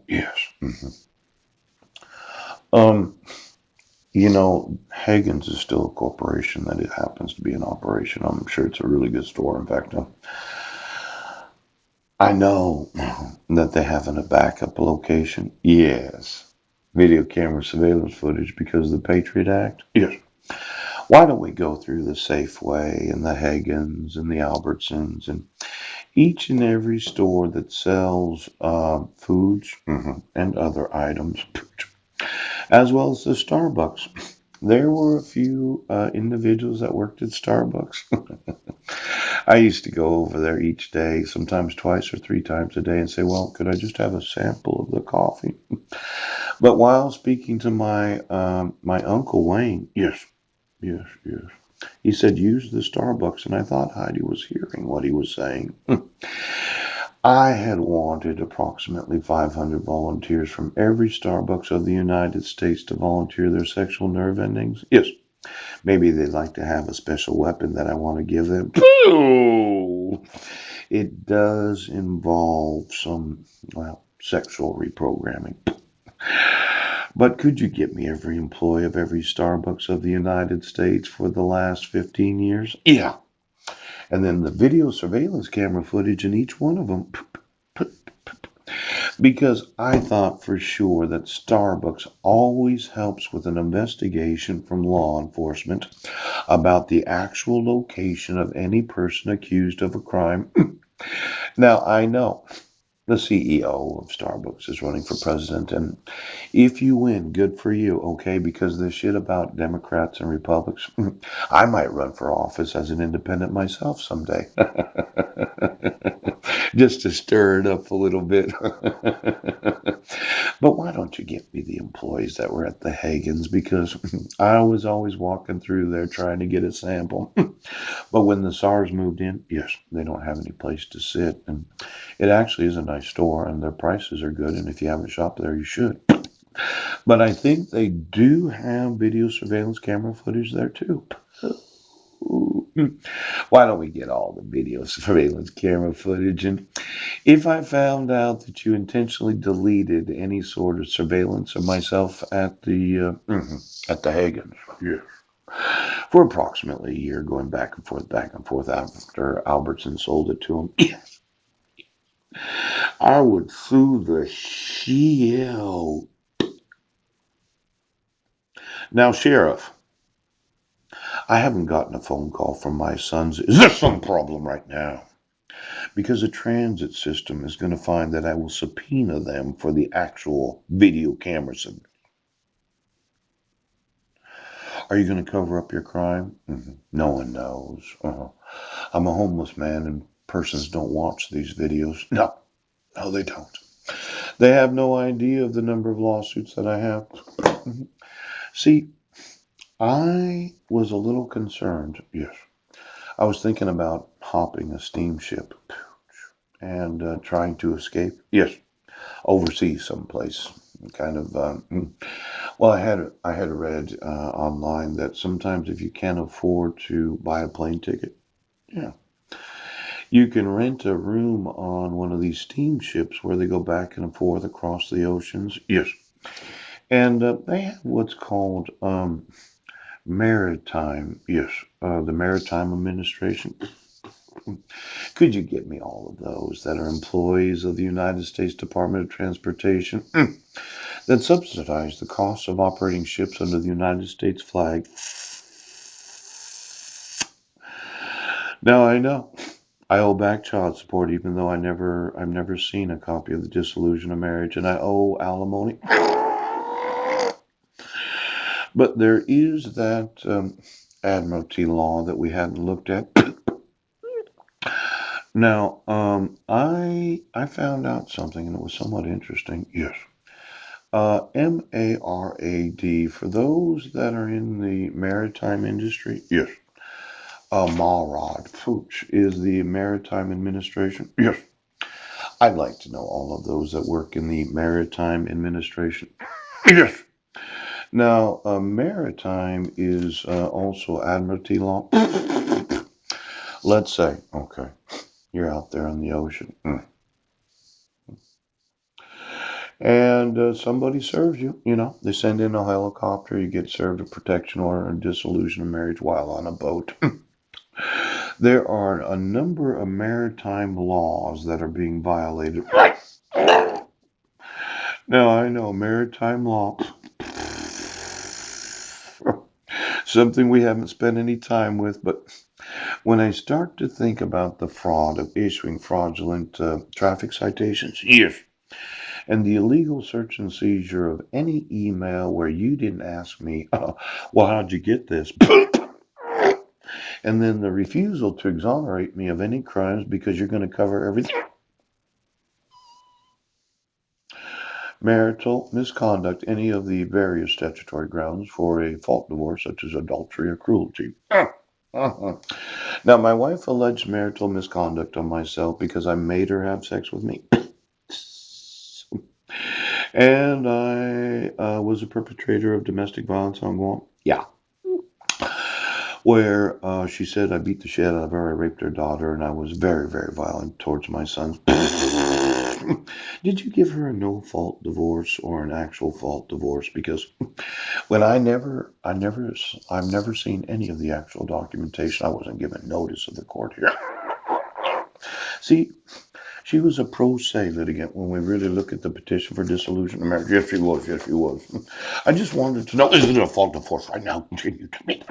Oh, yes. Um, Hagen's is still a corporation that it happens to be an operation. I'm sure it's a really good store. In fact, I know that they have in a backup location. Yes. Video camera surveillance footage because of the Patriot Act. Yes. Why don't we go through the Safeway and the Hagen's and the Albertsons and each and every store that sells foods and other items, as well as the Starbucks. There were a few individuals that worked at Starbucks. I used to go over there each day, sometimes twice or three times a day, and say, "Well, could I just have a sample of the coffee?" But while speaking to my uncle Wayne, yes, yes, yes, he said, "Use the Starbucks," and I thought Heidi was hearing what he was saying. I had wanted approximately 500 volunteers from every Starbucks of the United States to volunteer their sexual nerve endings. Yes, maybe they'd like to have a special weapon that I want to give them. Pooh! It does involve some, well, sexual reprogramming. But could you get me every employee of every Starbucks of the United States for the last 15 years? Yeah. And then the video surveillance camera footage in each one of them. Because I thought for sure that Starbucks always helps with an investigation from law enforcement about the actual location of any person accused of a crime. Now, I know the CEO of Starbucks is running for president, and if you win, good for you, okay? Because this shit about Democrats and Republicans, I might run for office as an independent myself someday. Just to stir it up a little bit. But why don't you get me the employees that were at the Hagens? Because I was always walking through there trying to get a sample. But when the SARS moved in, yes, they don't have any place to sit. And it actually is a nice store, and their prices are good. And if you haven't shopped there, you should. But I think they do have video surveillance camera footage there too. Why don't we get all the video surveillance camera footage? And if I found out that you intentionally deleted any sort of surveillance of myself at the Hagens, yeah, for approximately a year, going back and forth after Albertson sold it to him, yeah, I would sue the shell. Now, Sheriff, I haven't gotten a phone call from my sons. Is there some problem right now? Because the transit system is going to find that I will subpoena them for the actual video cameras. Are you going to cover up your crime? No one knows. I'm a homeless man and persons don't watch these videos. No, no, they don't. They have no idea of the number of lawsuits that I have. Mhm. See, I was a little concerned. Yes. I was thinking about hopping a steamship and trying to escape. Yes, overseas someplace. Kind of. Well, I had read online that sometimes if you can't afford to buy a plane ticket, yeah, you can rent a room on one of these steamships where they go back and forth across the oceans. Yes, and they have what's called maritime. Yes, the Maritime Administration. Could you get me all of those that are employees of the United States Department of Transportation that subsidize the cost of operating ships under the United States flag? Now I know I owe back child support, even though I've never seen a copy of the dissolution of marriage, and I owe alimony. But there is that admiralty law that we hadn't looked at. Now, I found out something, and it was somewhat interesting. Yes. MARAD, for those that are in the maritime industry, yes. MARAD, which is the Maritime Administration. Yes. I'd like to know all of those that work in the Maritime Administration. Yes. Now, maritime is also admiralty law. Let's say, okay, you're out there on the ocean. and somebody serves you. You know, they send in a helicopter, you get served a protection order and dissolution of marriage while on a boat. There are a number of maritime laws that are being violated. Now, I know maritime law, something we haven't spent any time with, but when I start to think about the fraud of issuing fraudulent traffic citations, yes, and the illegal search and seizure of any email where you didn't ask me, well, how'd you get this? And then the refusal to exonerate me of any crimes because you're going to cover everything. Marital misconduct, any of the various statutory grounds for a fault divorce, such as adultery or cruelty. Now, my wife alleged marital misconduct on myself because I made her have sex with me. And I was a perpetrator of domestic violence on Guam. Yeah. Where she said I beat the shit out of her, I raped her daughter, and I was very, very violent towards my sons. Did you give her a no-fault divorce or an actual fault divorce? Because when I've never seen any of the actual documentation. I wasn't given notice of the court here. See, she was a pro se litigant when we really look at the petition for dissolution of marriage. Yes, she was. Yes, she was. I just wanted to know, is it a fault divorce right now? Continue to me.